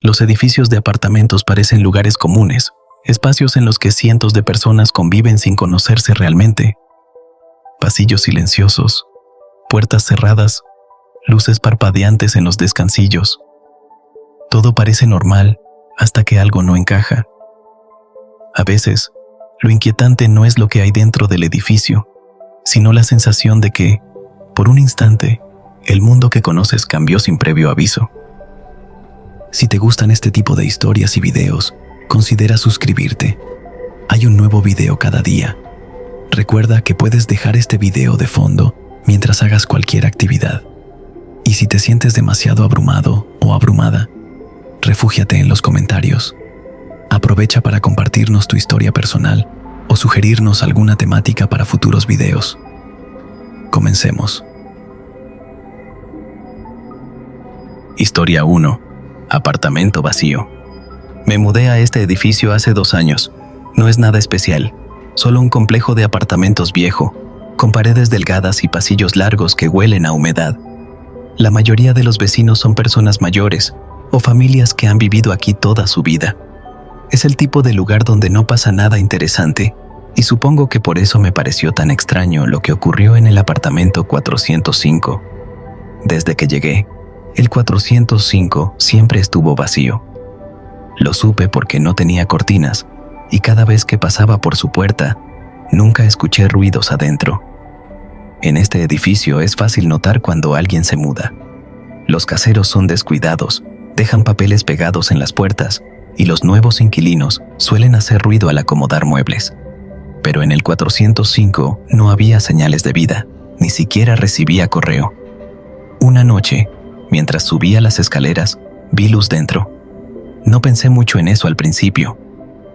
Los edificios de apartamentos parecen lugares comunes, espacios en los que cientos de personas conviven sin conocerse realmente. Pasillos silenciosos, puertas cerradas, luces parpadeantes en los descansillos. Todo parece normal hasta que algo no encaja. A veces, lo inquietante no es lo que hay dentro del edificio, sino la sensación de que, por un instante, el mundo que conoces cambió sin previo aviso. Si te gustan este tipo de historias y videos, considera suscribirte. Hay un nuevo video cada día. Recuerda que puedes dejar este video de fondo mientras hagas cualquier actividad. Y si te sientes demasiado abrumado o abrumada, refúgiate en los comentarios. Aprovecha para compartirnos tu historia personal o sugerirnos alguna temática para futuros videos. Comencemos. Historia 1. Apartamento vacío. Me mudé a este edificio hace 2 años. No es nada especial, solo un complejo de apartamentos viejo, con paredes delgadas y pasillos largos que huelen a humedad. La mayoría de los vecinos son personas mayores o familias que han vivido aquí toda su vida. Es el tipo de lugar donde no pasa nada interesante, y supongo que por eso me pareció tan extraño lo que ocurrió en el apartamento 405. Desde que llegué, el 405 siempre estuvo vacío. Lo supe porque no tenía cortinas, y cada vez que pasaba por su puerta, nunca escuché ruidos adentro. En este edificio es fácil notar cuando alguien se muda. Los caseros son descuidados, dejan papeles pegados en las puertas, y los nuevos inquilinos suelen hacer ruido al acomodar muebles. Pero en el 405 no había señales de vida, ni siquiera recibía correo. Una noche, mientras subía las escaleras, vi luz dentro. No pensé mucho en eso al principio.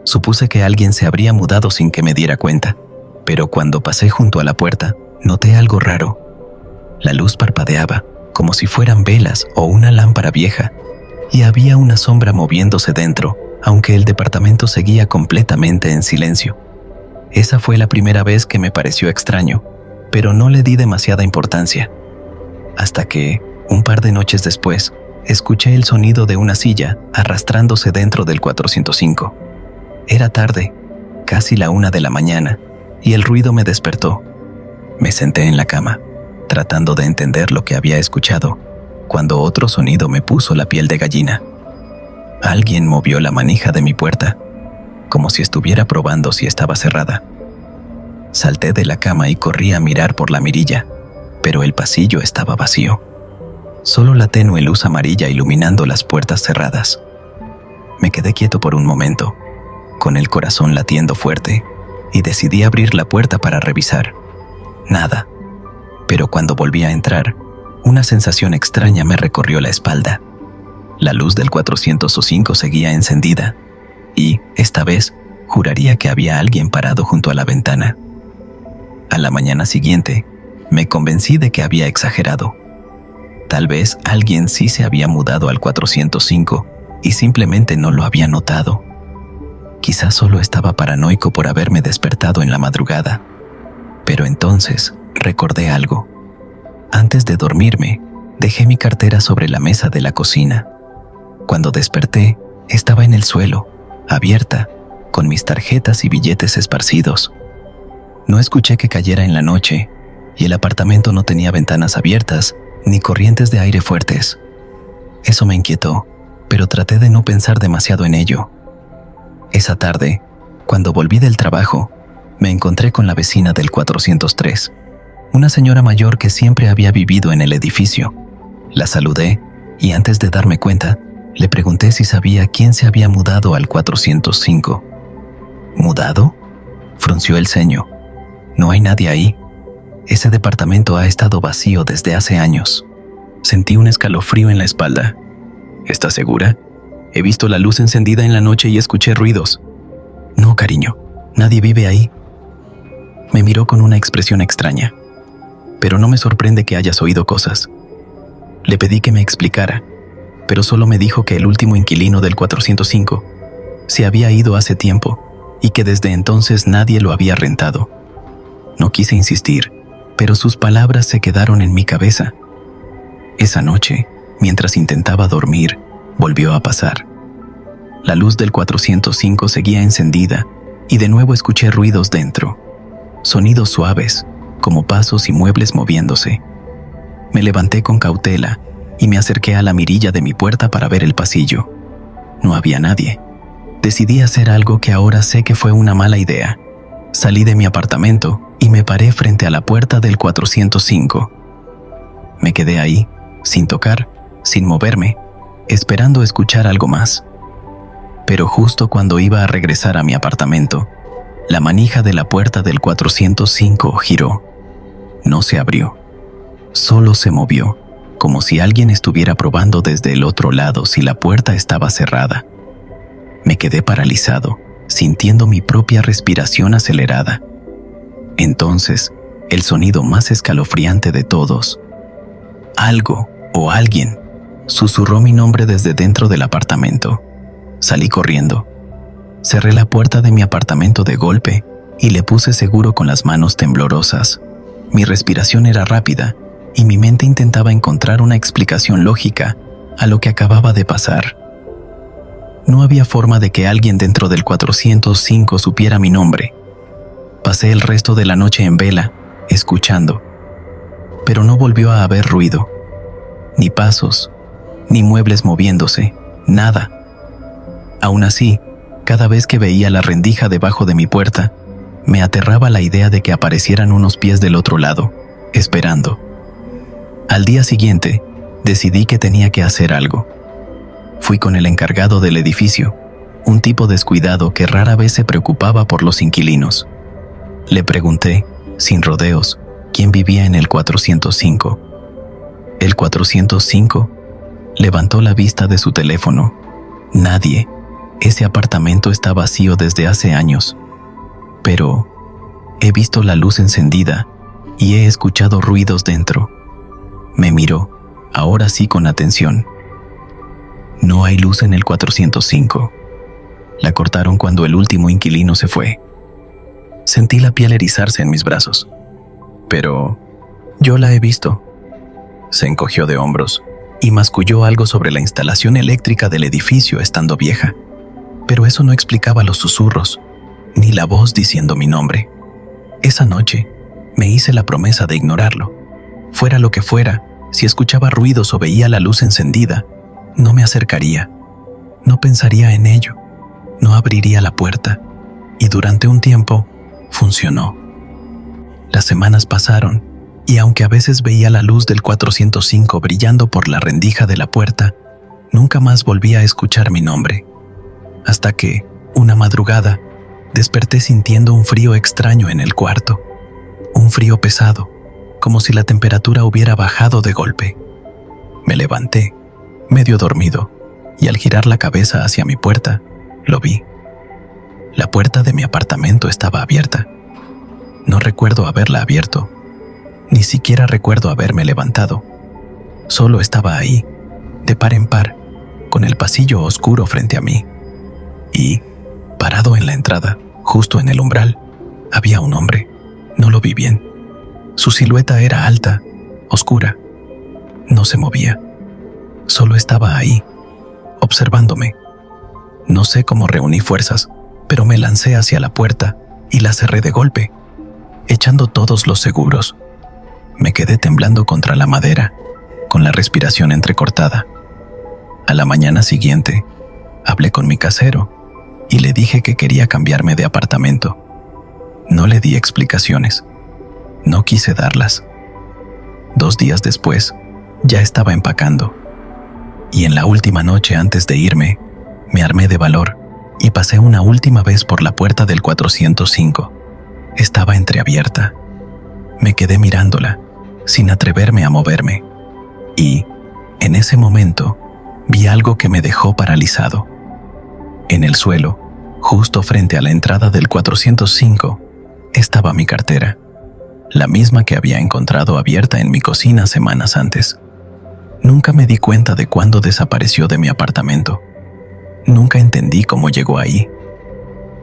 Supuse que alguien se habría mudado sin que me diera cuenta, pero cuando pasé junto a la puerta, noté algo raro. La luz parpadeaba, como si fueran velas o una lámpara vieja, y había una sombra moviéndose dentro, aunque el departamento seguía completamente en silencio. Esa fue la primera vez que me pareció extraño, pero no le di demasiada importancia. Hasta que, un par de noches después, escuché el sonido de una silla arrastrándose dentro del 405. Era tarde, casi la 1 de la mañana, y el ruido me despertó. Me senté en la cama, tratando de entender lo que había escuchado, cuando otro sonido me puso la piel de gallina. Alguien movió la manija de mi puerta, como si estuviera probando si estaba cerrada. Salté de la cama y corrí a mirar por la mirilla, pero el pasillo estaba vacío. Solo la tenue luz amarilla iluminando las puertas cerradas. Me quedé quieto por un momento, con el corazón latiendo fuerte, y decidí abrir la puerta para revisar. Nada. Pero cuando volví a entrar, una sensación extraña me recorrió la espalda. La luz del 405 seguía encendida, y, esta vez, juraría que había alguien parado junto a la ventana. A la mañana siguiente, me convencí de que había exagerado. Tal vez alguien sí se había mudado al 405 y simplemente no lo había notado. Quizás solo estaba paranoico por haberme despertado en la madrugada. Pero entonces recordé algo. Antes de dormirme, dejé mi cartera sobre la mesa de la cocina. Cuando desperté, estaba en el suelo, abierta, con mis tarjetas y billetes esparcidos. No escuché que cayera en la noche, y el apartamento no tenía ventanas abiertas ni corrientes de aire fuertes. Eso me inquietó, pero traté de no pensar demasiado en ello. Esa tarde, cuando volví del trabajo, me encontré con la vecina del 403, una señora mayor que siempre había vivido en el edificio. La saludé y antes de darme cuenta, le pregunté si sabía quién se había mudado al 405. ¿Mudado? Frunció el ceño. No hay nadie ahí. Ese departamento ha estado vacío desde hace años. Sentí un escalofrío en la espalda. ¿Estás segura? He visto la luz encendida en la noche y escuché ruidos. No, cariño, nadie vive ahí. Me miró con una expresión extraña, pero no me sorprende que hayas oído cosas. Le pedí que me explicara, pero solo me dijo que el último inquilino del 405 se había ido hace tiempo y que desde entonces nadie lo había rentado. No quise insistir, pero sus palabras se quedaron en mi cabeza. Esa noche, mientras intentaba dormir, volvió a pasar. La luz del 405 seguía encendida y de nuevo escuché ruidos dentro. Sonidos suaves, como pasos y muebles moviéndose. Me levanté con cautela y me acerqué a la mirilla de mi puerta para ver el pasillo. No había nadie. Decidí hacer algo que ahora sé que fue una mala idea. Salí de mi apartamento y me paré frente a la puerta del 405. Me quedé ahí, sin tocar, sin moverme, esperando escuchar algo más. Pero justo cuando iba a regresar a mi apartamento, la manija de la puerta del 405 giró. No se abrió. Solo se movió, como si alguien estuviera probando desde el otro lado si la puerta estaba cerrada. Me quedé paralizado, sintiendo mi propia respiración acelerada. Entonces, el sonido más escalofriante de todos. Algo o alguien susurró mi nombre desde dentro del apartamento. Salí corriendo. Cerré la puerta de mi apartamento de golpe y le puse seguro con las manos temblorosas. Mi respiración era rápida y mi mente intentaba encontrar una explicación lógica a lo que acababa de pasar. No había forma de que alguien dentro del 405 supiera mi nombre. Pasé el resto de la noche en vela, escuchando. Pero no volvió a haber ruido. Ni pasos, ni muebles moviéndose, nada. Aún así, cada vez que veía la rendija debajo de mi puerta, me aterraba la idea de que aparecieran unos pies del otro lado, esperando. Al día siguiente, decidí que tenía que hacer algo. Fui con el encargado del edificio, un tipo descuidado que rara vez se preocupaba por los inquilinos. Le pregunté, sin rodeos, quién vivía en el 405. El 405 levantó la vista de su teléfono. Nadie. Ese apartamento está vacío desde hace años. Pero he visto la luz encendida y he escuchado ruidos dentro. Me miró, ahora sí con atención. No hay luz en el 405. La cortaron cuando el último inquilino se fue. Sentí la piel erizarse en mis brazos. Pero yo la he visto. Se encogió de hombros y masculló algo sobre la instalación eléctrica del edificio estando vieja. Pero eso no explicaba los susurros, ni la voz diciendo mi nombre. Esa noche me hice la promesa de ignorarlo. Fuera lo que fuera, si escuchaba ruidos o veía la luz encendida, no me acercaría, no pensaría en ello, no abriría la puerta, y durante un tiempo funcionó. Las semanas pasaron, y aunque a veces veía la luz del 405 brillando por la rendija de la puerta, nunca más volví a escuchar mi nombre. Hasta que, una madrugada, desperté sintiendo un frío extraño en el cuarto, un frío pesado, como si la temperatura hubiera bajado de golpe. Me levanté, medio dormido, y al girar la cabeza hacia mi puerta, lo vi. La puerta de mi apartamento estaba abierta. No recuerdo haberla abierto, ni siquiera recuerdo haberme levantado. Solo estaba ahí, de par en par, con el pasillo oscuro frente a mí. Y, parado en la entrada, justo en el umbral, había un hombre. No lo vi bien. Su silueta era alta, oscura. No se movía. Solo estaba ahí, observándome. No sé cómo reuní fuerzas, pero me lancé hacia la puerta y la cerré de golpe, echando todos los seguros. Me quedé temblando contra la madera, con la respiración entrecortada. A la mañana siguiente, hablé con mi casero y le dije que quería cambiarme de apartamento. No le di explicaciones. No quise darlas. 2 días después, ya estaba empacando. Y en la última noche antes de irme, me armé de valor y pasé una última vez por la puerta del 405. Estaba entreabierta. Me quedé mirándola, sin atreverme a moverme. Y, en ese momento, vi algo que me dejó paralizado. En el suelo, justo frente a la entrada del 405, estaba mi cartera, la misma que había encontrado abierta en mi cocina semanas antes. Nunca me di cuenta de cuándo desapareció de mi apartamento. Nunca entendí cómo llegó ahí.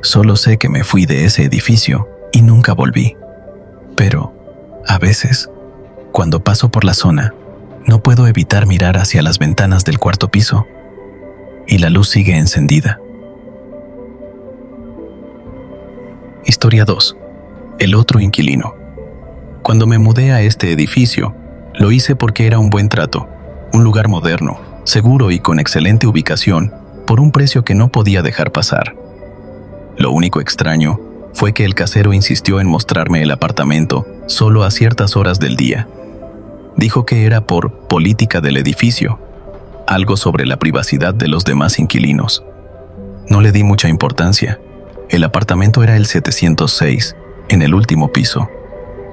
Solo sé que me fui de ese edificio y nunca volví. Pero, a veces, cuando paso por la zona, no puedo evitar mirar hacia las ventanas del 4º piso, y la luz sigue encendida, Historia 2. El otro inquilino. Cuando me mudé a este edificio, lo hice porque era un buen trato, un lugar moderno, seguro y con excelente ubicación, por un precio que no podía dejar pasar. Lo único extraño fue que el casero insistió en mostrarme el apartamento solo a ciertas horas del día. Dijo que era por política del edificio, algo sobre la privacidad de los demás inquilinos. No le di mucha importancia. El apartamento era el 706, en el último piso.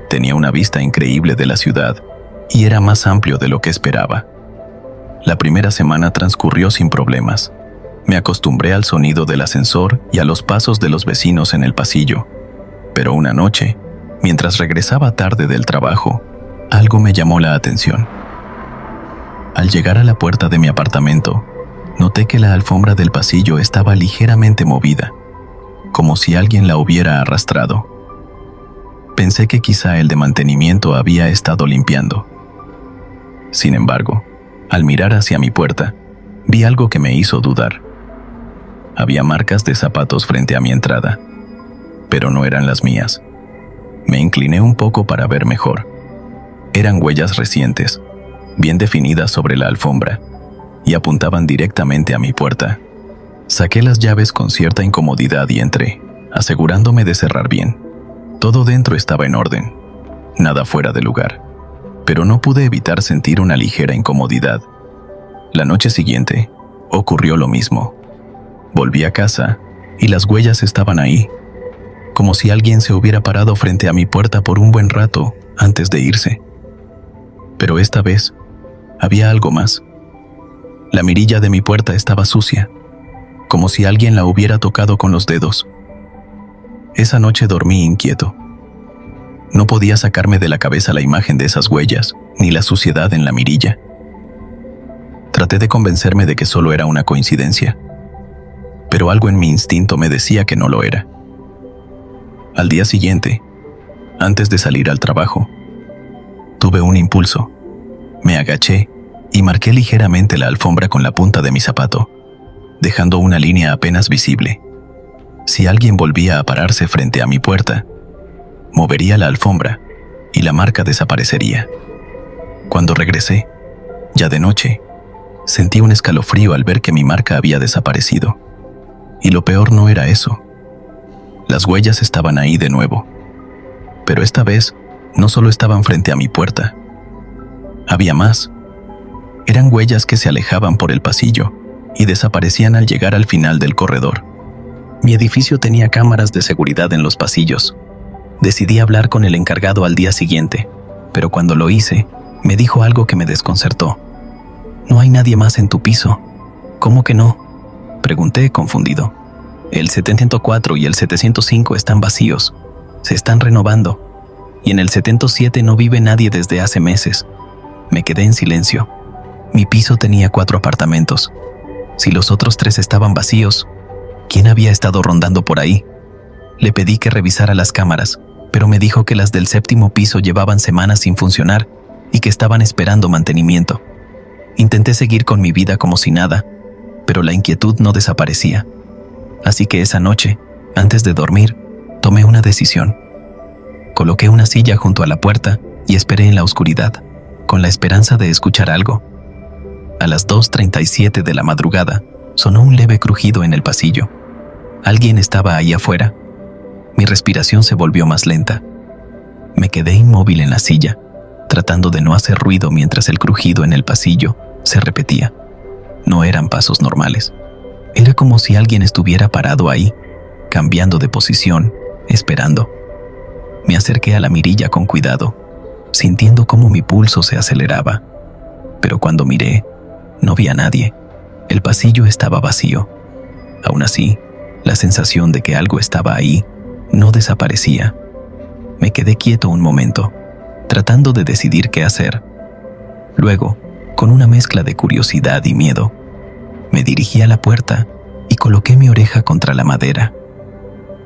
Tenía una vista increíble de la ciudad y era más amplio de lo que esperaba. La primera semana transcurrió sin problemas. Me acostumbré al sonido del ascensor y a los pasos de los vecinos en el pasillo. Pero una noche, mientras regresaba tarde del trabajo, algo me llamó la atención. Al llegar a la puerta de mi apartamento, noté que la alfombra del pasillo estaba ligeramente movida, como si alguien la hubiera arrastrado. Pensé que quizá el de mantenimiento había estado limpiando. Sin embargo, al mirar hacia mi puerta, vi algo que me hizo dudar. Había marcas de zapatos frente a mi entrada, pero no eran las mías. Me incliné un poco para ver mejor. Eran huellas recientes, bien definidas sobre la alfombra, y apuntaban directamente a mi puerta. Saqué las llaves con cierta incomodidad y entré, asegurándome de cerrar bien. Todo dentro estaba en orden, nada fuera de lugar, pero no pude evitar sentir una ligera incomodidad. La noche siguiente, ocurrió lo mismo. Volví a casa y las huellas estaban ahí, como si alguien se hubiera parado frente a mi puerta por un buen rato antes de irse. Pero esta vez, había algo más. La mirilla de mi puerta estaba sucia, como si alguien la hubiera tocado con los dedos. Esa noche dormí inquieto. No podía sacarme de la cabeza la imagen de esas huellas, ni la suciedad en la mirilla. Traté de convencerme de que solo era una coincidencia, pero algo en mi instinto me decía que no lo era. Al día siguiente, antes de salir al trabajo, tuve un impulso. Me agaché y marqué ligeramente la alfombra con la punta de mi zapato, dejando una línea apenas visible. Si alguien volvía a pararse frente a mi puerta, movería la alfombra y la marca desaparecería. Cuando regresé, ya de noche, sentí un escalofrío al ver que mi marca había desaparecido. Y lo peor no era eso. Las huellas estaban ahí de nuevo. Pero esta vez, no solo estaban frente a mi puerta. Había más. Eran huellas que se alejaban por el pasillo y desaparecían al llegar al final del corredor. Mi edificio tenía cámaras de seguridad en los pasillos. Decidí hablar con el encargado al día siguiente, pero cuando lo hice, me dijo algo que me desconcertó. «No hay nadie más en tu piso». «¿Cómo que no?», pregunté confundido. «El 704 y el 705 están vacíos. Se están renovando. Y en el 707 no vive nadie desde hace meses». Me quedé en silencio. Mi piso tenía 4 apartamentos. Si los otros 3 estaban vacíos, ¿quién había estado rondando por ahí? Le pedí que revisara las cámaras, pero me dijo que las del 7º piso llevaban semanas sin funcionar y que estaban esperando mantenimiento. Intenté seguir con mi vida como si nada, pero la inquietud no desaparecía. Así que esa noche, antes de dormir, tomé una decisión. Coloqué una silla junto a la puerta y esperé en la oscuridad, con la esperanza de escuchar algo. A las 2:37 de la madrugada, sonó un leve crujido en el pasillo. Alguien estaba ahí afuera. Mi respiración se volvió más lenta. Me quedé inmóvil en la silla, tratando de no hacer ruido mientras el crujido en el pasillo se repetía. No eran pasos normales. Era como si alguien estuviera parado ahí, cambiando de posición, esperando. Me acerqué a la mirilla con cuidado, sintiendo cómo mi pulso se aceleraba. Pero cuando miré, no vi a nadie. El pasillo estaba vacío. Aún así, la sensación de que algo estaba ahí no desaparecía. Me quedé quieto un momento, tratando de decidir qué hacer. Luego, con una mezcla de curiosidad y miedo, me dirigí a la puerta y coloqué mi oreja contra la madera.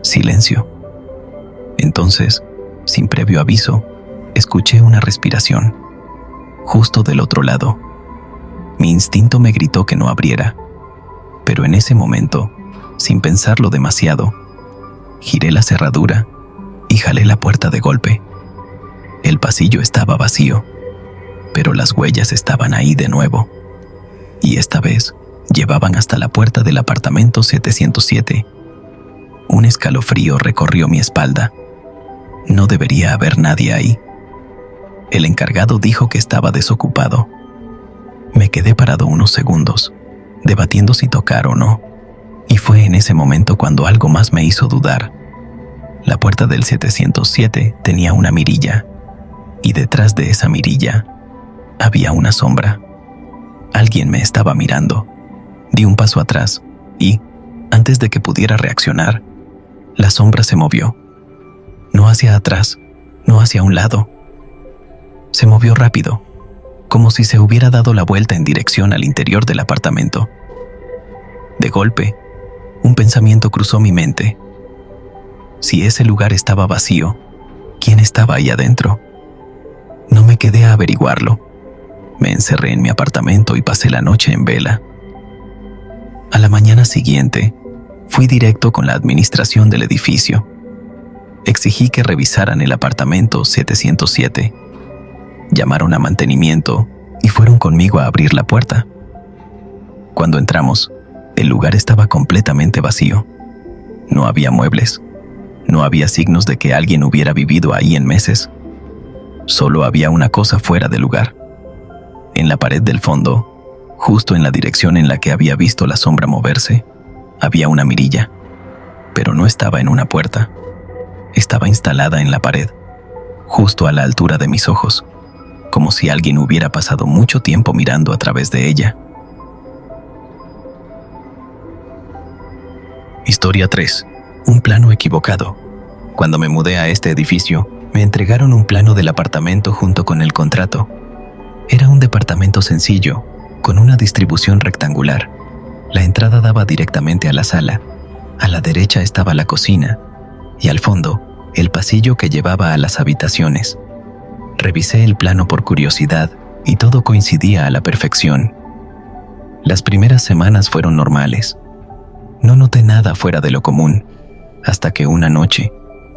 Silencio. Entonces, sin previo aviso, escuché una respiración, justo del otro lado. Mi instinto me gritó que no abriera, pero en ese momento, sin pensarlo demasiado, Giré la cerradura y jalé la puerta de golpe. El pasillo estaba vacío, pero las huellas estaban ahí de nuevo. Y esta vez llevaban hasta la puerta del apartamento 707. Un escalofrío recorrió mi espalda. No debería haber nadie ahí. El encargado dijo que estaba desocupado. Me quedé parado unos segundos, debatiendo si tocar o no. Y fue en ese momento cuando algo más me hizo dudar. La puerta del 707 tenía una mirilla, y detrás de esa mirilla había una sombra. Alguien me estaba mirando. Di un paso atrás y, antes de que pudiera reaccionar, la sombra se movió. No hacia atrás, no hacia un lado. Se movió rápido, como si se hubiera dado la vuelta en dirección al interior del apartamento. De golpe, un pensamiento cruzó mi mente. Si ese lugar estaba vacío, ¿quién estaba ahí adentro? No me quedé a averiguarlo. Me encerré en mi apartamento y pasé la noche en vela. A la mañana siguiente, fui directo con la administración del edificio. Exigí que revisaran el apartamento 707. Llamaron a mantenimiento y fueron conmigo a abrir la puerta. Cuando entramos, el lugar estaba completamente vacío. No había muebles. No había signos de que alguien hubiera vivido ahí en meses. Solo había una cosa fuera de lugar. En la pared del fondo, justo en la dirección en la que había visto la sombra moverse, había una mirilla, pero no estaba en una puerta. Estaba instalada en la pared, justo a la altura de mis ojos, como si alguien hubiera pasado mucho tiempo mirando a través de ella. Historia 3. Un plano equivocado. Cuando me mudé a este edificio, me entregaron un plano del apartamento junto con el contrato. Era un departamento sencillo, con una distribución rectangular. La entrada daba directamente a la sala. A la derecha estaba la cocina y al fondo, el pasillo que llevaba a las habitaciones. Revisé el plano por curiosidad y todo coincidía a la perfección. Las primeras semanas fueron normales. No noté nada fuera de lo común, hasta que una noche,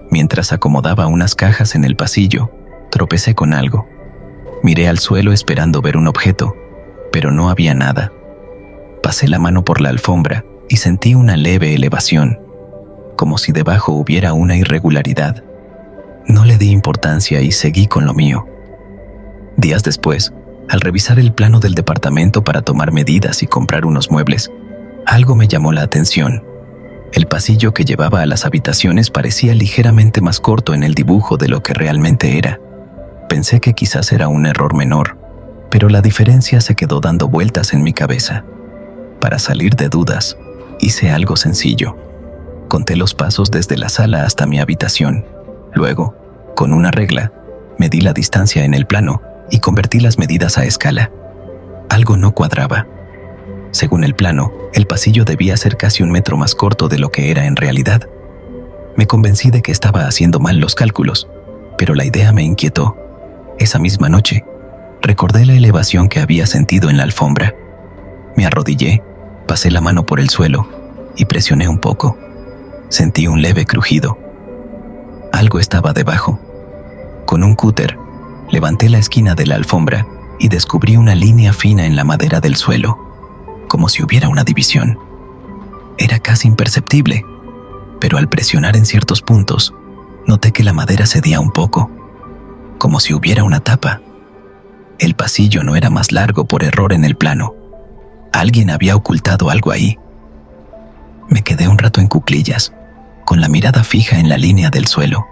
mientras acomodaba unas cajas en el pasillo, tropecé con algo. Miré al suelo esperando ver un objeto, pero no había nada. Pasé la mano por la alfombra y sentí una leve elevación, como si debajo hubiera una irregularidad. No le di importancia y seguí con lo mío. Días después, al revisar el plano del departamento para tomar medidas y comprar unos muebles, algo me llamó la atención. El pasillo que llevaba a las habitaciones parecía ligeramente más corto en el dibujo de lo que realmente era. Pensé que quizás era un error menor, pero la diferencia se quedó dando vueltas en mi cabeza. Para salir de dudas, hice algo sencillo. Conté los pasos desde la sala hasta mi habitación. Luego, con una regla, medí la distancia en el plano y convertí las medidas a escala. Algo no cuadraba. Según el plano, el pasillo debía ser casi 1 metro más corto de lo que era en realidad. Me convencí de que estaba haciendo mal los cálculos, pero la idea me inquietó. Esa misma noche, recordé la elevación que había sentido en la alfombra. Me arrodillé, pasé la mano por el suelo y presioné un poco. Sentí un leve crujido. Algo estaba debajo. Con un cúter, levanté la esquina de la alfombra y descubrí una línea fina en la madera del suelo, como si hubiera una división. Era casi imperceptible, pero al presionar en ciertos puntos, noté que la madera cedía un poco, como si hubiera una tapa. El pasillo no era más largo por error en el plano. Alguien había ocultado algo ahí. Me quedé un rato en cuclillas, con la mirada fija en la línea del suelo.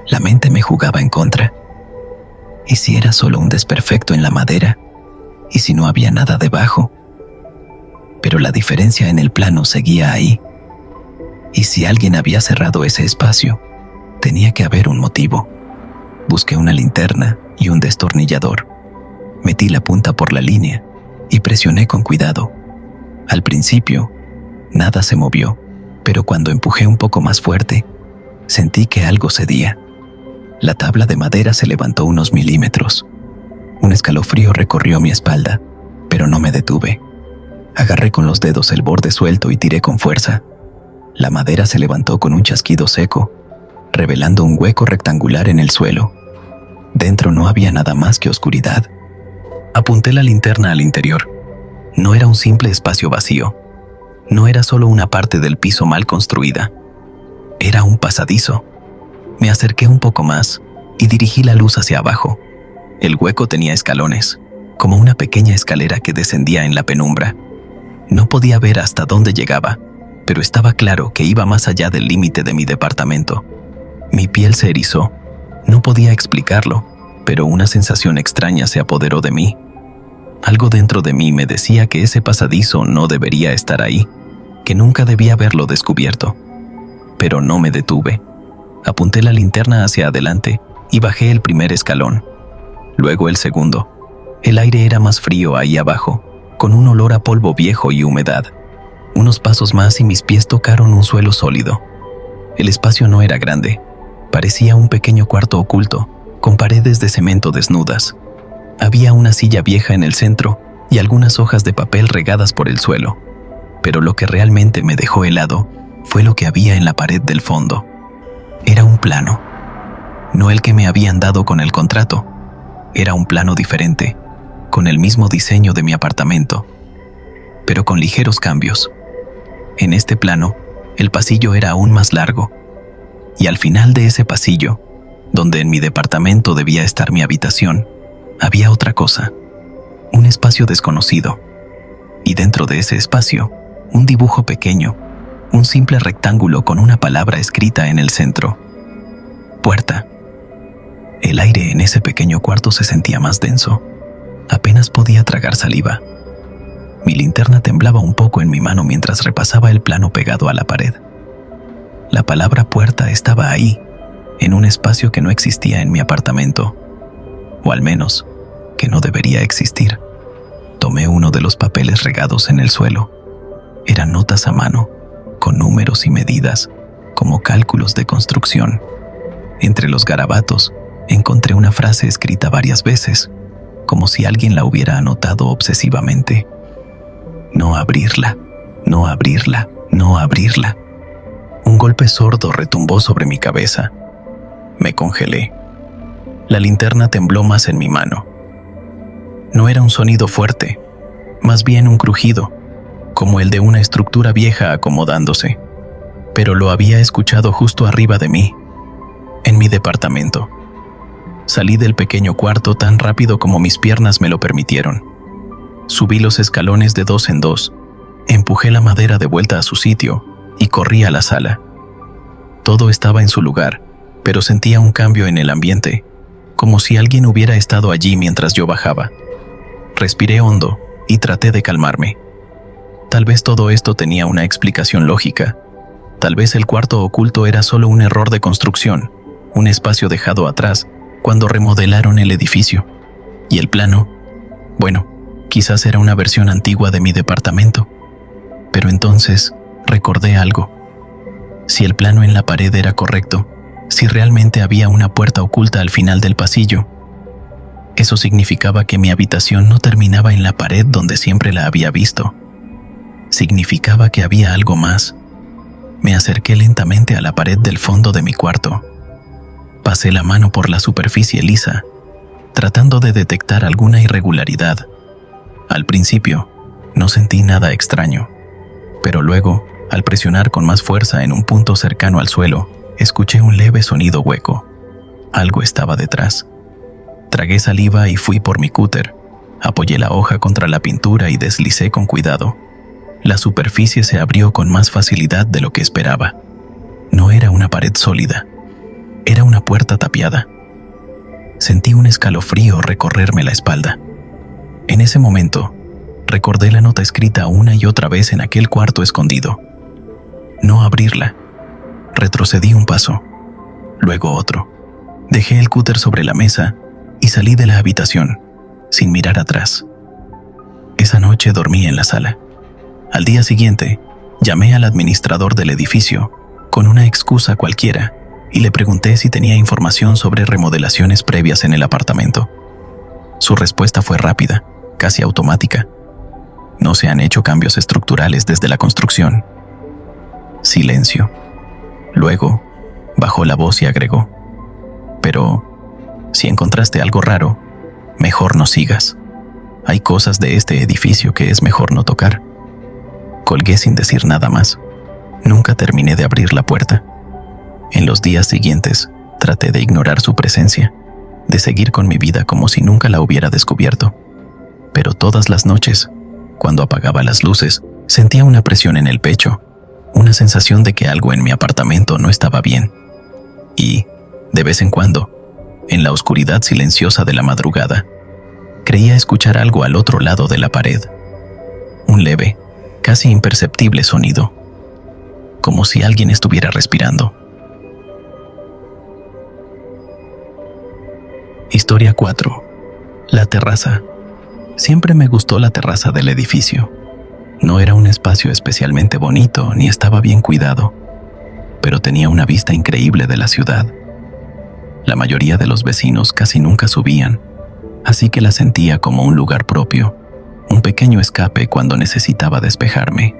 La mente me jugaba en contra. ¿Y si era solo un desperfecto en la madera? ¿Y si no había nada debajo? Pero la diferencia en el plano seguía ahí. ¿Y si alguien había cerrado ese espacio? Tenía que haber un motivo. Busqué una linterna y un destornillador. Metí la punta por la línea y presioné con cuidado. Al principio, nada se movió, pero cuando empujé un poco más fuerte, sentí que algo cedía. La tabla de madera se levantó unos milímetros. Un escalofrío recorrió mi espalda, pero no me detuve. Agarré con los dedos el borde suelto y tiré con fuerza. La madera se levantó con un chasquido seco, revelando un hueco rectangular en el suelo. Dentro no había nada más que oscuridad. Apunté la linterna al interior. No era un simple espacio vacío. No era solo una parte del piso mal construida. Era un pasadizo. Me acerqué un poco más y dirigí la luz hacia abajo. El hueco tenía escalones, como una pequeña escalera que descendía en la penumbra. No podía ver hasta dónde llegaba, pero estaba claro que iba más allá del límite de mi departamento. Mi piel se erizó. No podía explicarlo, pero una sensación extraña se apoderó de mí. Algo dentro de mí me decía que ese pasadizo no debería estar ahí, que nunca debía haberlo descubierto. Pero no me detuve. Apunté la linterna hacia adelante y bajé el primer escalón. Luego el segundo. El aire era más frío ahí abajo, con un olor a polvo viejo y humedad. Unos pasos más y mis pies tocaron un suelo sólido. El espacio no era grande. Parecía un pequeño cuarto oculto, con paredes de cemento desnudas. Había una silla vieja en el centro y algunas hojas de papel regadas por el suelo. Pero lo que realmente me dejó helado fue lo que había en la pared del fondo. Era un plano. No el que me habían dado con el contrato. Era un plano diferente, con el mismo diseño de mi apartamento, pero con ligeros cambios. En este plano, el pasillo era aún más largo, y al final de ese pasillo, donde en mi departamento debía estar mi habitación, había otra cosa, un espacio desconocido, y dentro de ese espacio, un dibujo pequeño, un simple rectángulo con una palabra escrita en el centro. Puerta. El aire en ese pequeño cuarto se sentía más denso. Apenas podía tragar saliva. Mi linterna temblaba un poco en mi mano mientras repasaba el plano pegado a la pared. La palabra puerta estaba ahí, en un espacio que no existía en mi apartamento, o al menos, que no debería existir. Tomé uno de los papeles regados en el suelo. Eran notas a mano, con números y medidas, como cálculos de construcción. Entre los garabatos, encontré una frase escrita varias veces, como si alguien la hubiera anotado obsesivamente. No abrirla, no abrirla, no abrirla. Un golpe sordo retumbó sobre mi cabeza. Me congelé. La linterna tembló más en mi mano. No era un sonido fuerte, más bien un crujido, como el de una estructura vieja acomodándose, pero lo había escuchado justo arriba de mí, en mi departamento. Salí del pequeño cuarto tan rápido como mis piernas me lo permitieron. Subí los escalones de 2 en 2, empujé la madera de vuelta a su sitio y corrí a la sala. Todo estaba en su lugar, pero sentía un cambio en el ambiente, como si alguien hubiera estado allí mientras yo bajaba. Respiré hondo y traté de calmarme. Tal vez todo esto tenía una explicación lógica. Tal vez el cuarto oculto era solo un error de construcción, un espacio dejado atrás cuando remodelaron el edificio. Y el plano, bueno, quizás era una versión antigua de mi departamento. Pero entonces recordé algo. Si el plano en la pared era correcto, si realmente había una puerta oculta al final del pasillo, eso significaba que mi habitación no terminaba en la pared donde siempre la había visto. Significaba que había algo más. Me acerqué lentamente a la pared del fondo de mi cuarto. Pasé la mano por la superficie lisa, tratando de detectar alguna irregularidad. Al principio, no sentí nada extraño, pero luego, al presionar con más fuerza en un punto cercano al suelo, escuché un leve sonido hueco. Algo estaba detrás. Tragué saliva y fui por mi cúter. Apoyé la hoja contra la pintura y deslicé con cuidado. La superficie se abrió con más facilidad de lo que esperaba. No era una pared sólida. Era una puerta tapiada. Sentí un escalofrío recorrerme la espalda. En ese momento, recordé la nota escrita una y otra vez en aquel cuarto escondido. No abrirla. Retrocedí un paso, luego otro. Dejé el cúter sobre la mesa y salí de la habitación, sin mirar atrás. Esa noche dormí en la sala. Al día siguiente, llamé al administrador del edificio con una excusa cualquiera y le pregunté si tenía información sobre remodelaciones previas en el apartamento. Su respuesta fue rápida, casi automática. No se han hecho cambios estructurales desde la construcción. Silencio. Luego, bajó la voz y agregó: pero, si encontraste algo raro, mejor no sigas. Hay cosas de este edificio que es mejor no tocar. Colgué sin decir nada más. Nunca terminé de abrir la puerta. En los días siguientes, traté de ignorar su presencia, de seguir con mi vida como si nunca la hubiera descubierto. Pero todas las noches, cuando apagaba las luces, sentía una presión en el pecho, una sensación de que algo en mi apartamento no estaba bien. Y, de vez en cuando, en la oscuridad silenciosa de la madrugada, creía escuchar algo al otro lado de la pared. Un leve, casi imperceptible sonido, como si alguien estuviera respirando. Historia 4. La terraza. Siempre me gustó la terraza del edificio. No era un espacio especialmente bonito ni estaba bien cuidado, pero tenía una vista increíble de la ciudad. La mayoría de los vecinos casi nunca subían, así que la sentía como un lugar propio, un pequeño escape cuando necesitaba despejarme.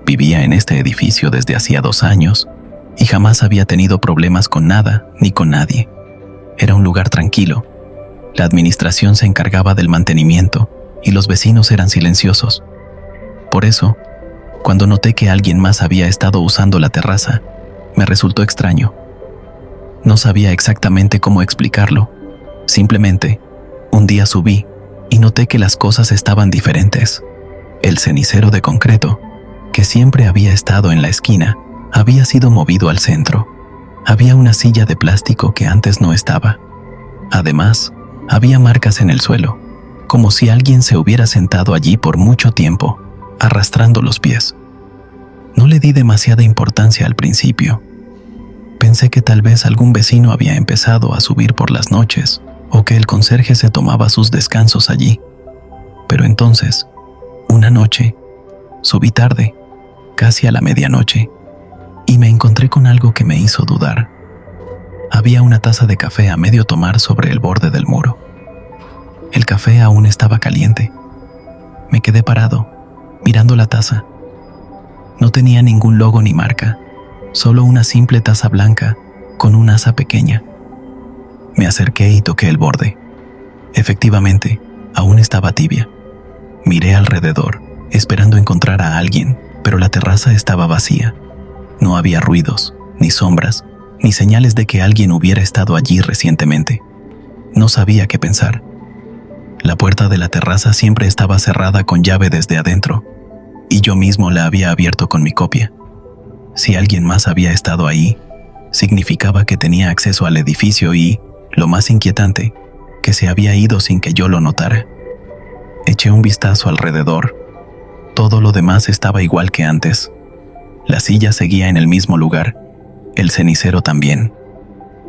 Vivía en este edificio desde hacía 2 años y jamás había tenido problemas con nada ni con nadie. Era un lugar tranquilo. La administración se encargaba del mantenimiento y los vecinos eran silenciosos. Por eso, cuando noté que alguien más había estado usando la terraza, me resultó extraño. No sabía exactamente cómo explicarlo. Simplemente, un día subí y noté que las cosas estaban diferentes. El cenicero de concreto, que siempre había estado en la esquina, había sido movido al centro. Había una silla de plástico que antes no estaba. Además, había marcas en el suelo, como si alguien se hubiera sentado allí por mucho tiempo, arrastrando los pies. No le di demasiada importancia al principio. Pensé que tal vez algún vecino había empezado a subir por las noches o que el conserje se tomaba sus descansos allí. Pero entonces, una noche, subí tarde, casi a la medianoche, y me encontré con algo que me hizo dudar. Había una taza de café a medio tomar sobre el borde del muro. El café aún estaba caliente. Me quedé parado, mirando la taza. No tenía ningún logo ni marca, solo una simple taza blanca con un asa pequeña. Me acerqué y toqué el borde. Efectivamente, aún estaba tibia. Miré alrededor, esperando encontrar a alguien, pero la terraza estaba vacía. No había ruidos, ni sombras, ni señales de que alguien hubiera estado allí recientemente. No sabía qué pensar. La puerta de la terraza siempre estaba cerrada con llave desde adentro, y yo mismo la había abierto con mi copia. Si alguien más había estado ahí, significaba que tenía acceso al edificio y, lo más inquietante, que se había ido sin que yo lo notara. Eché un vistazo alrededor. Todo lo demás estaba igual que antes. La silla seguía en el mismo lugar, el cenicero también.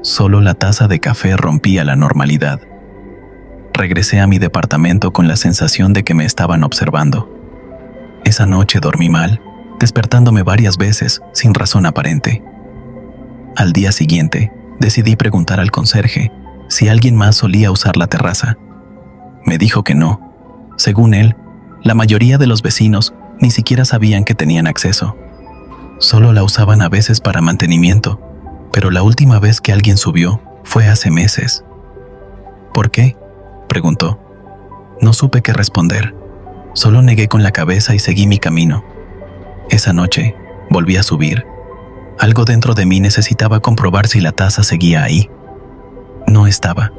Solo la taza de café rompía la normalidad. Regresé a mi departamento con la sensación de que me estaban observando. Esa noche dormí mal, despertándome varias veces sin razón aparente. Al día siguiente, decidí preguntar al conserje si alguien más solía usar la terraza. Me dijo que no. Según él, la mayoría de los vecinos ni siquiera sabían que tenían acceso. Solo la usaban a veces para mantenimiento, pero la última vez que alguien subió fue hace meses. ¿Por qué?, preguntó. No supe qué responder. Solo negué con la cabeza y seguí mi camino. Esa noche, volví a subir. Algo dentro de mí necesitaba comprobar si la taza seguía ahí. No estaba.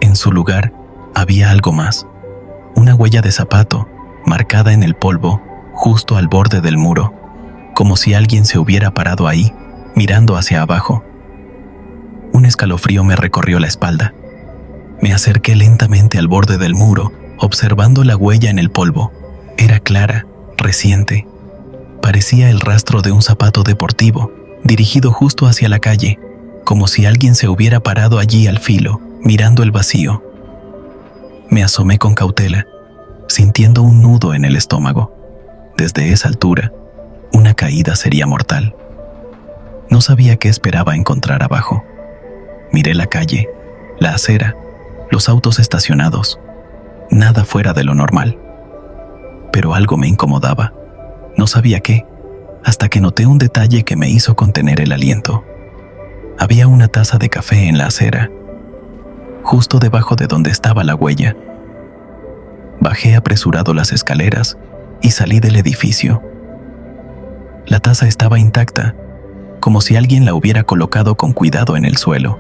En su lugar, había algo más. Una huella de zapato, marcada en el polvo, justo al borde del muro, como si alguien se hubiera parado ahí, mirando hacia abajo. Un escalofrío me recorrió la espalda. Me acerqué lentamente al borde del muro, observando la huella en el polvo. Era clara, reciente. Parecía el rastro de un zapato deportivo, dirigido justo hacia la calle, como si alguien se hubiera parado allí al filo, mirando el vacío. Me asomé con cautela, sintiendo un nudo en el estómago. Desde esa altura, una caída sería mortal. No sabía qué esperaba encontrar abajo. Miré la calle, la acera, los autos estacionados. Nada fuera de lo normal. Pero algo me incomodaba. No sabía qué. hasta que noté un detalle que me hizo contener el aliento. Había una taza de café en la acera, justo debajo de donde estaba la huella. Bajé apresurado las escaleras y salí del edificio. La taza estaba intacta, como si alguien la hubiera colocado con cuidado en el suelo.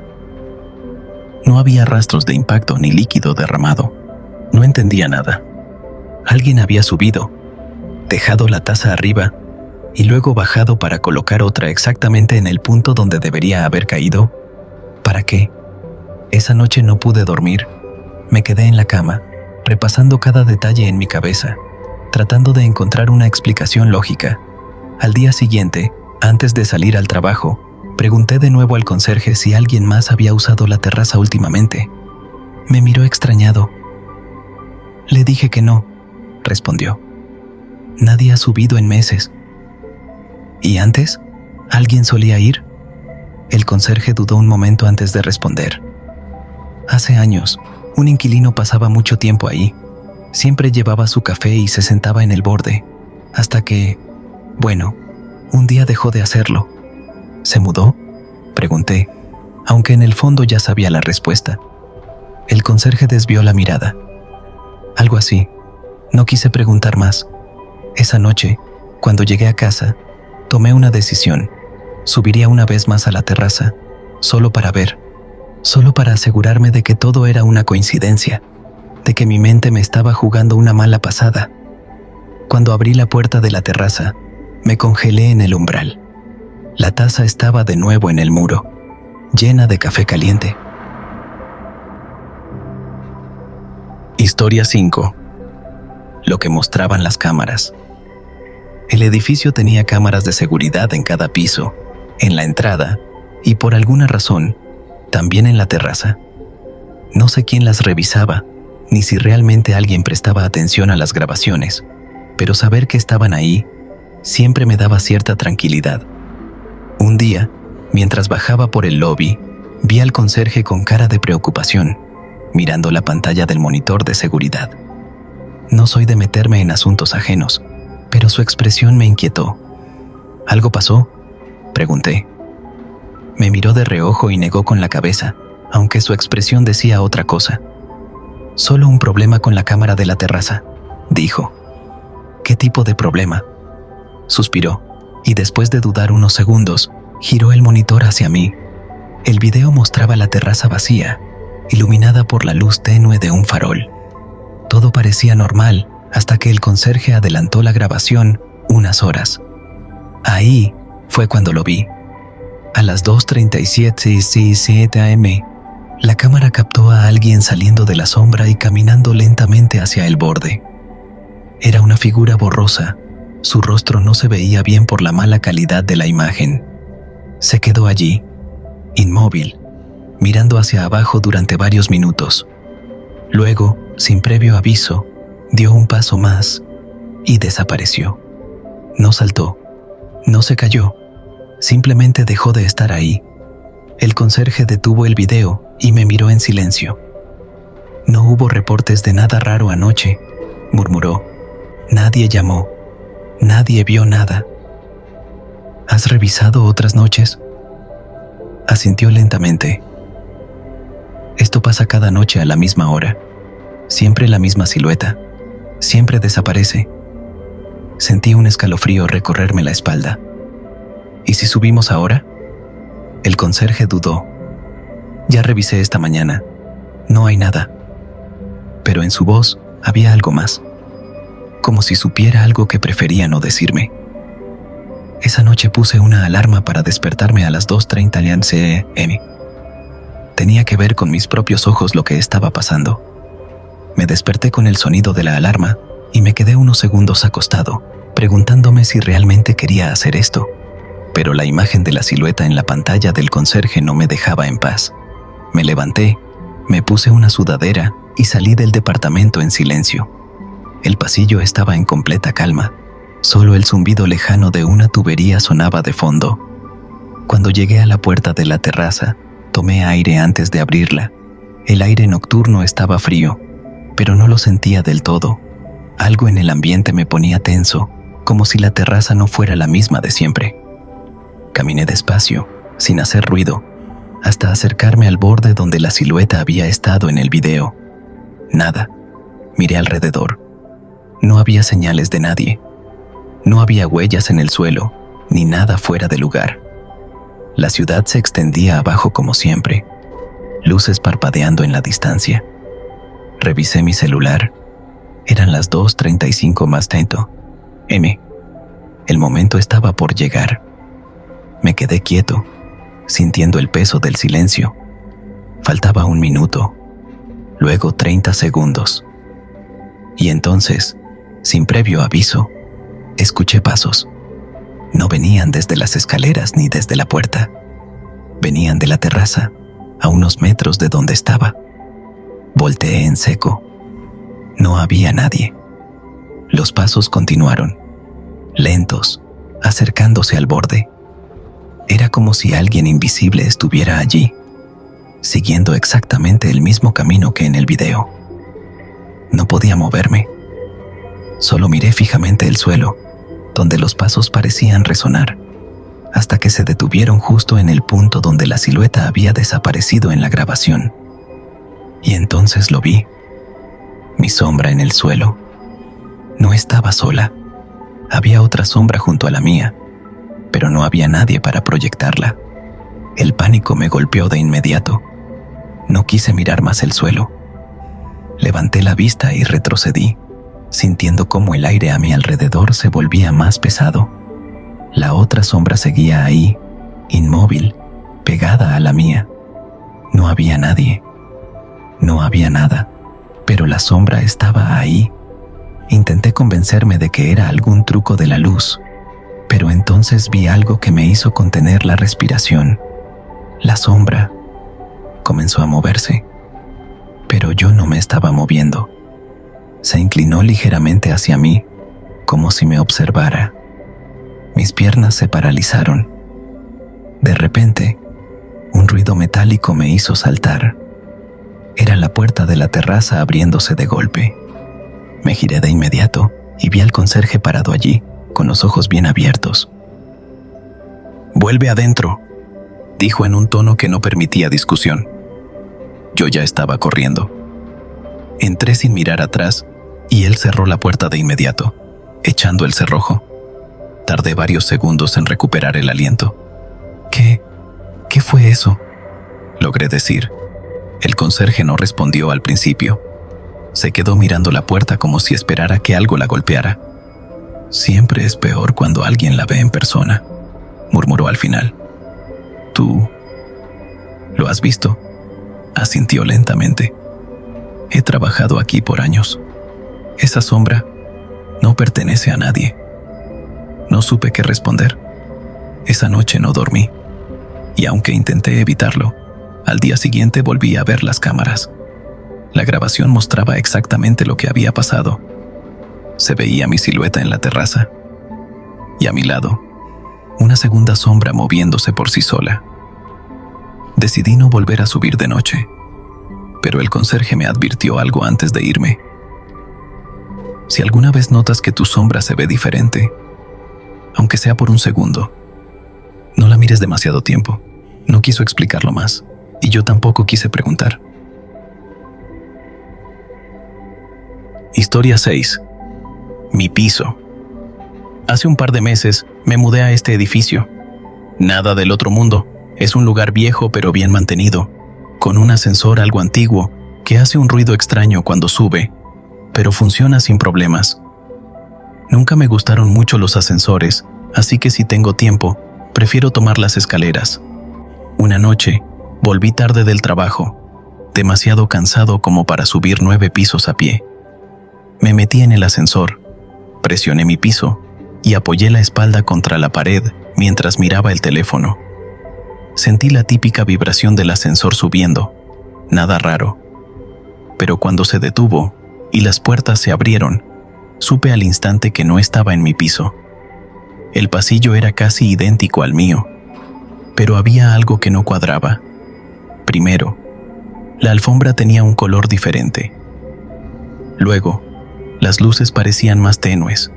No había rastros de impacto ni líquido derramado. No entendía nada. Alguien había subido, dejado la taza arriba y luego bajado para colocar otra exactamente en el punto donde debería haber caído. ¿Para qué? Esa noche no pude dormir. Me quedé en la cama, repasando cada detalle en mi cabeza, tratando de encontrar una explicación lógica. Al día siguiente, antes de salir al trabajo, pregunté de nuevo al conserje si alguien más había usado la terraza últimamente. Me miró extrañado. Le dije que no, respondió. Nadie ha subido en meses. ¿Y antes? ¿Alguien solía ir? El conserje dudó un momento antes de responder. Hace años, un inquilino pasaba mucho tiempo ahí. Siempre llevaba su café y se sentaba en el borde, hasta que, bueno, un día dejó de hacerlo. ¿Se mudó?, pregunté, aunque en el fondo ya sabía la respuesta. El conserje desvió la mirada. Algo así. No quise preguntar más. Esa noche, cuando llegué a casa, tomé una decisión. Subiría una vez más a la terraza, solo para ver, solo para asegurarme de que todo era una coincidencia, de que mi mente me estaba jugando una mala pasada. Cuando abrí la puerta de la terraza, me congelé en el umbral. La taza estaba de nuevo en el muro, llena de café caliente. Historia 5. Lo que mostraban las cámaras. El edificio tenía cámaras de seguridad en cada piso, en la entrada y por alguna razón, también en la terraza. No sé quién las revisaba, ni si realmente alguien prestaba atención a las grabaciones, pero saber que estaban ahí siempre me daba cierta tranquilidad. Un día, mientras bajaba por el lobby, vi al conserje con cara de preocupación, mirando la pantalla del monitor de seguridad. No soy de meterme en asuntos ajenos, pero su expresión me inquietó. ¿Algo pasó?, pregunté. Me miró de reojo y negó con la cabeza, aunque su expresión decía otra cosa. Solo un problema con la cámara de la terraza, dijo. ¿Qué tipo de problema?, suspiró, y después de dudar unos segundos, giró el monitor hacia mí. El video mostraba la terraza vacía, iluminada por la luz tenue de un farol. Todo parecía normal hasta que el conserje adelantó la grabación unas horas. Fue cuando lo vi. A las 2:37 am, la cámara captó a alguien saliendo de la sombra y caminando lentamente hacia el borde. Era una figura borrosa. Su rostro no se veía bien por la mala calidad de la imagen. Se quedó allí, inmóvil, mirando hacia abajo durante varios minutos. Luego, sin previo aviso, dio un paso más y desapareció. No saltó, no se cayó, simplemente dejó de estar ahí. El conserje detuvo el video y me miró en silencio. No hubo reportes de nada raro anoche, murmuró. Nadie llamó, nadie vio nada. ¿Has revisado otras noches?, asintió lentamente. Esto pasa cada noche a la misma hora. Siempre la misma silueta. Siempre desaparece. Sentí un escalofrío recorrerme la espalda. ¿Y si subimos ahora?, el conserje dudó. Ya revisé esta mañana. No hay nada. Pero en su voz había algo más. Como si supiera algo que prefería no decirme. Esa noche puse una alarma para despertarme a las 2:30 am. Tenía que ver con mis propios ojos lo que estaba pasando. Me desperté con el sonido de la alarma y me quedé unos segundos acostado, preguntándome si realmente quería hacer esto. Pero la imagen de la silueta en la pantalla del conserje no me dejaba en paz. Me levanté, me puse una sudadera y salí del departamento en silencio. El pasillo estaba en completa calma. Solo el zumbido lejano de una tubería sonaba de fondo. Cuando llegué a la puerta de la terraza, tomé aire antes de abrirla. El aire nocturno estaba frío, pero no lo sentía del todo. Algo en el ambiente me ponía tenso, como si la terraza no fuera la misma de siempre. Caminé despacio, sin hacer ruido, hasta acercarme al borde donde la silueta había estado en el video. Nada. Miré alrededor. No había señales de nadie. No había huellas en el suelo, ni nada fuera de lugar. La ciudad se extendía abajo como siempre, luces parpadeando en la distancia. Revisé mi celular. Eran las 2:35 más tanto. El momento estaba por llegar. Me quedé quieto, sintiendo el peso del silencio. Faltaba 1 minuto, luego 30 segundos. Y entonces, sin previo aviso, escuché pasos. No venían desde las escaleras ni desde la puerta. Venían de la terraza, a unos metros de donde estaba. Volteé en seco. No había nadie. Los pasos continuaron, lentos, acercándose al borde. Era como si alguien invisible estuviera allí, siguiendo exactamente el mismo camino que en el video. No podía moverme. Solo miré fijamente el suelo, donde los pasos parecían resonar, hasta que se detuvieron justo en el punto donde la silueta había desaparecido en la grabación. Y entonces lo vi. Mi sombra en el suelo. No estaba sola. Había otra sombra junto a la mía, pero no había nadie para proyectarla. El pánico me golpeó de inmediato. No quise mirar más el suelo. Levanté la vista y retrocedí, sintiendo cómo el aire a mi alrededor se volvía más pesado. La otra sombra seguía ahí, inmóvil, pegada a la mía. No había nadie. No había nada, pero la sombra estaba ahí. Intenté convencerme de que era algún truco de la luz, pero entonces vi algo que me hizo contener la respiración. La sombra comenzó a moverse, pero yo no me estaba moviendo. Se inclinó ligeramente hacia mí, como si me observara. Mis piernas se paralizaron. De repente, un ruido metálico me hizo saltar. Era la puerta de la terraza abriéndose de golpe. Me giré de inmediato y vi al conserje parado allí, con los ojos bien abiertos. «Vuelve adentro», dijo en un tono que no permitía discusión. Yo ya estaba corriendo. Entré sin mirar atrás y él cerró la puerta de inmediato, echando el cerrojo. Tardé varios segundos en recuperar el aliento. ¿Qué fue eso?», logré decir. El conserje no respondió al principio. Se quedó mirando la puerta como si esperara que algo la golpeara. «Siempre es peor cuando alguien la ve en persona», murmuró al final. «¿Tú lo has visto?», asintió lentamente. «He trabajado aquí por años. Esa sombra no pertenece a nadie». No supe qué responder. Esa noche no dormí, y aunque intenté evitarlo, al día siguiente volví a ver las cámaras. La grabación mostraba exactamente lo que había pasado. Se veía mi silueta en la terraza, y a mi lado, una segunda sombra moviéndose por sí sola. Decidí no volver a subir de noche, pero el conserje me advirtió algo antes de irme. «Si alguna vez notas que tu sombra se ve diferente, aunque sea por un segundo, no la mires demasiado tiempo». No quiso explicarlo más, y yo tampoco quise preguntar. Historia 6. Mi piso. Hace un par de meses me mudé a este edificio. Nada del otro mundo. Es un lugar viejo pero bien mantenido, con un ascensor algo antiguo que hace un ruido extraño cuando sube, pero funciona sin problemas. Nunca me gustaron mucho los ascensores, así que si tengo tiempo, prefiero tomar las escaleras. Una noche, volví tarde del trabajo, demasiado cansado como para subir 9 pisos a pie. Me metí en el ascensor, presioné mi piso y apoyé la espalda contra la pared mientras miraba el teléfono. Sentí la típica vibración del ascensor subiendo, nada raro. Pero cuando se detuvo y las puertas se abrieron, supe al instante que no estaba en mi piso. El pasillo era casi idéntico al mío, pero había algo que no cuadraba. Primero, la alfombra tenía un color diferente. Luego, las luces parecían más tenues.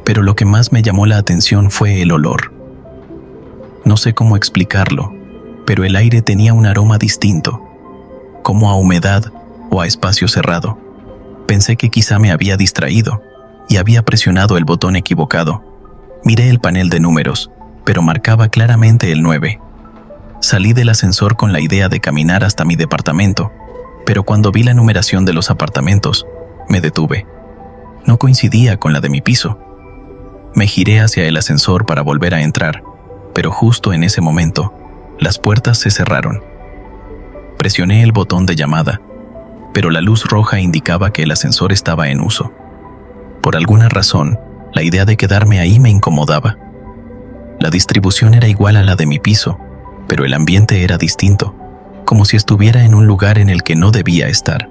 pero lo que más me llamó la atención fue el olor. No sé cómo explicarlo, pero el aire tenía un aroma distinto, como a humedad o a espacio cerrado. Pensé que quizá me había distraído y había presionado el botón equivocado. Miré el panel de números, pero marcaba claramente el 9. Salí del ascensor con la idea de caminar hasta mi departamento, pero cuando vi la numeración de los apartamentos, me detuve. No coincidía con la de mi piso. Me giré hacia el ascensor para volver a entrar, pero justo en ese momento, las puertas se cerraron. Presioné el botón de llamada, pero la luz roja indicaba que el ascensor estaba en uso. Por alguna razón, la idea de quedarme ahí me incomodaba. La distribución era igual a la de mi piso, pero el ambiente era distinto, como si estuviera en un lugar en el que no debía estar.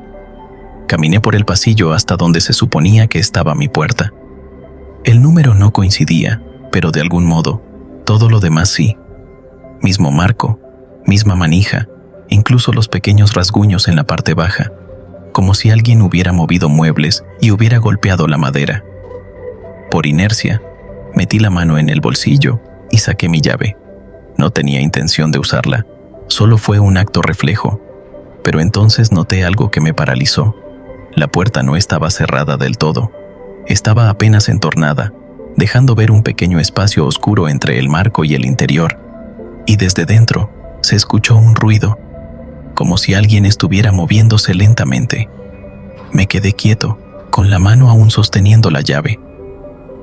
Caminé por el pasillo hasta donde se suponía que estaba mi puerta. El número no coincidía, pero de algún modo, todo lo demás sí. Mismo marco, misma manija, incluso los pequeños rasguños en la parte baja, como si alguien hubiera movido muebles y hubiera golpeado la madera. Por inercia, metí la mano en el bolsillo y saqué mi llave. No tenía intención de usarla, solo fue un acto reflejo, pero entonces noté algo que me paralizó. La puerta no estaba cerrada del todo, estaba apenas entornada, dejando ver un pequeño espacio oscuro entre el marco y el interior, y desde dentro se escuchó un ruido, como si alguien estuviera moviéndose lentamente. Me quedé quieto, con la mano aún sosteniendo la llave.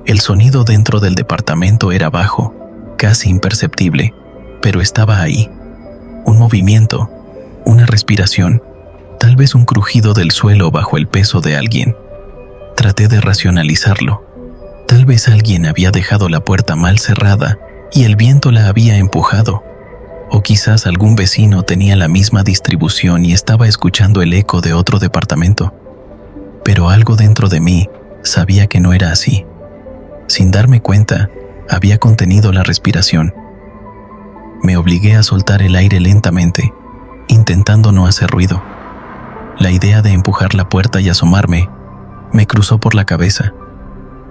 El sonido dentro del departamento era bajo, casi imperceptible, pero estaba ahí. Un movimiento, una respiración, tal vez un crujido del suelo bajo el peso de alguien. Traté de racionalizarlo. Tal vez alguien había dejado la puerta mal cerrada y el viento la había empujado. O quizás algún vecino tenía la misma distribución y estaba escuchando el eco de otro departamento. Pero algo dentro de mí sabía que no era así. Sin darme cuenta, había contenido la respiración. Me obligué a soltar el aire lentamente, intentando no hacer ruido. La idea de empujar la puerta y asomarme me cruzó por la cabeza,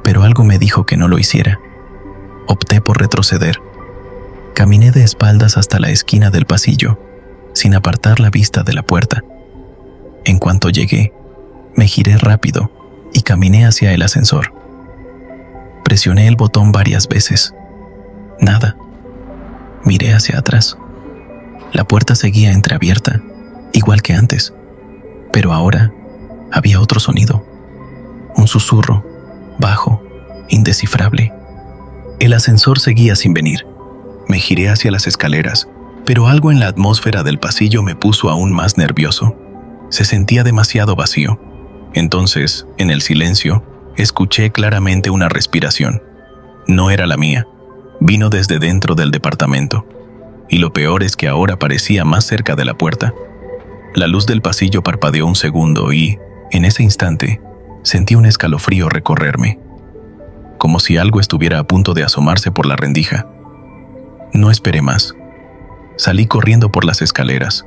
pero algo me dijo que no lo hiciera. Opté por retroceder. Caminé de espaldas hasta la esquina del pasillo, sin apartar la vista de la puerta. En cuanto llegué, me giré rápido y caminé hacia el ascensor. Presioné el botón varias veces. Nada. Miré hacia atrás. La puerta seguía entreabierta, igual que antes, pero ahora había otro sonido. Un susurro, bajo, indescifrable. El ascensor seguía sin venir. Me giré hacia las escaleras, pero algo en la atmósfera del pasillo me puso aún más nervioso. Se sentía demasiado vacío. Entonces, en el silencio, escuché claramente una respiración. No era la mía. Vino desde dentro del departamento. Y lo peor es que ahora parecía más cerca de la puerta. La luz del pasillo parpadeó un segundo y, en ese instante, sentí un escalofrío recorrerme, como si algo estuviera a punto de asomarse por la rendija. No esperé más. Salí corriendo por las escaleras,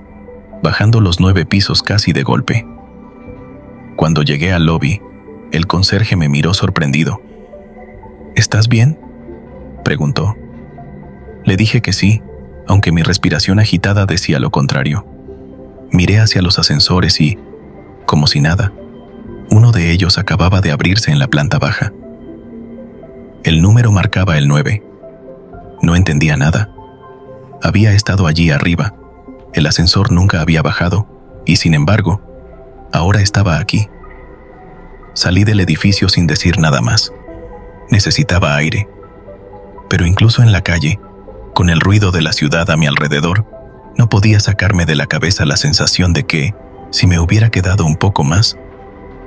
bajando los 9 pisos casi de golpe. Cuando llegué al lobby, el conserje me miró sorprendido. ¿Estás bien?, preguntó. Le dije que sí, aunque mi respiración agitada decía lo contrario. Miré hacia los ascensores y, como si nada, uno de ellos acababa de abrirse en la planta baja. El número marcaba el 9. No entendía nada. Había estado allí arriba. El ascensor nunca había bajado, y sin embargo, ahora estaba aquí. Salí del edificio sin decir nada más. Necesitaba aire. Pero incluso en la calle, con el ruido de la ciudad a mi alrededor, no podía sacarme de la cabeza la sensación de que, si me hubiera quedado un poco más,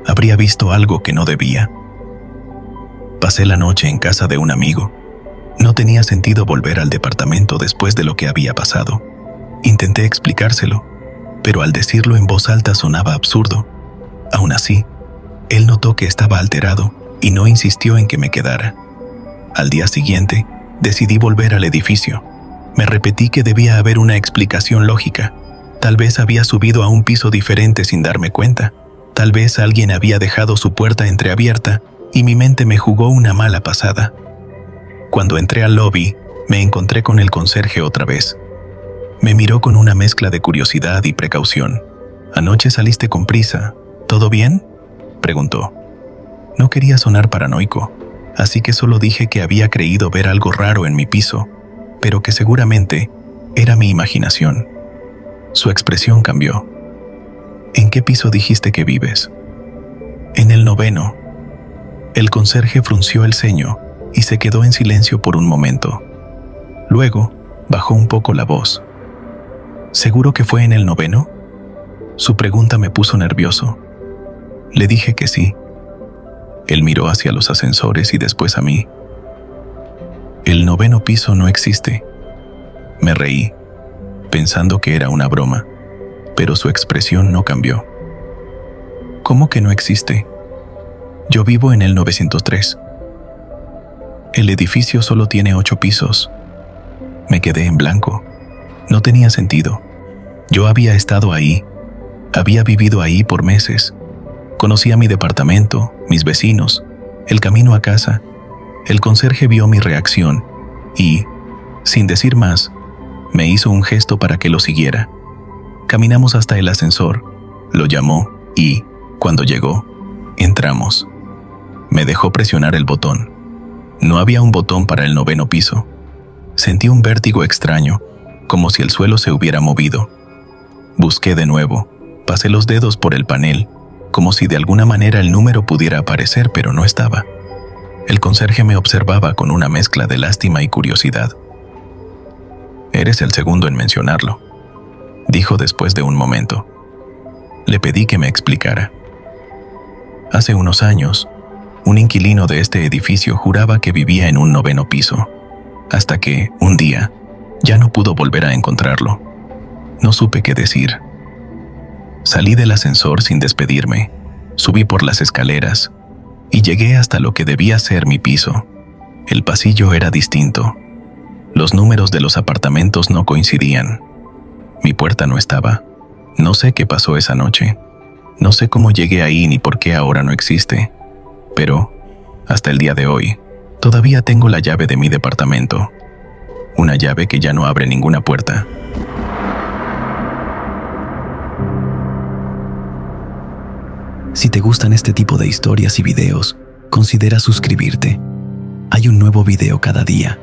habría visto algo que no debía. Pasé la noche en casa de un amigo. No tenía sentido volver al departamento después de lo que había pasado. Intenté explicárselo, pero al decirlo en voz alta sonaba absurdo. Aún así, él notó que estaba alterado y no insistió en que me quedara. Al día siguiente, decidí volver al edificio. Me repetí que debía haber una explicación lógica. Tal vez había subido a un piso diferente sin darme cuenta. Tal vez alguien había dejado su puerta entreabierta y mi mente me jugó una mala pasada. Cuando entré al lobby, me encontré con el conserje otra vez. Me miró con una mezcla de curiosidad y precaución. «Anoche saliste con prisa. ¿Todo bien?», preguntó. No quería sonar paranoico, así que solo dije que había creído ver algo raro en mi piso, pero que seguramente era mi imaginación. Su expresión cambió. «¿En qué piso dijiste que vives?». «En el 9». El conserje frunció el ceño y se quedó en silencio por un momento. Luego, bajó un poco la voz. «¿Seguro que fue en el 9?». Su pregunta me puso nervioso. Le dije que sí. Él miró hacia los ascensores y después a mí. «El 9º piso no existe». Me reí, pensando que era una broma, pero su expresión no cambió. «¿Cómo que no existe? Yo vivo en el 903. El edificio solo tiene 8 pisos». Me quedé en blanco. No tenía sentido. Yo había estado ahí. Había vivido ahí por meses. Conocía mi departamento, mis vecinos, el camino a casa. El conserje vio mi reacción y, sin decir más, me hizo un gesto para que lo siguiera. Caminamos hasta el ascensor, lo llamó y, cuando llegó, entramos. Me dejó presionar el botón. No había un botón para el 9º piso. Sentí un vértigo extraño, como si el suelo se hubiera movido. Busqué de nuevo, pasé los dedos por el panel, como si de alguna manera el número pudiera aparecer, pero no estaba. El conserje me observaba con una mezcla de lástima y curiosidad. «Eres el segundo en mencionarlo», dijo después de un momento. Le pedí que me explicara. «Hace unos años, un inquilino de este edificio juraba que vivía en un 9º piso, hasta que, un día, ya no pudo volver a encontrarlo. No supe qué decir. Salí del ascensor sin despedirme, subí por las escaleras y llegué hasta lo que debía ser mi piso. El pasillo era distinto. Los números de los apartamentos no coincidían. Mi puerta no estaba. No sé qué pasó esa noche. No sé cómo llegué ahí ni por qué ahora no existe. Pero, hasta el día de hoy, todavía tengo la llave de mi departamento. Una llave que ya no abre ninguna puerta». Si te gustan este tipo de historias y videos, considera suscribirte. Hay un nuevo video cada día.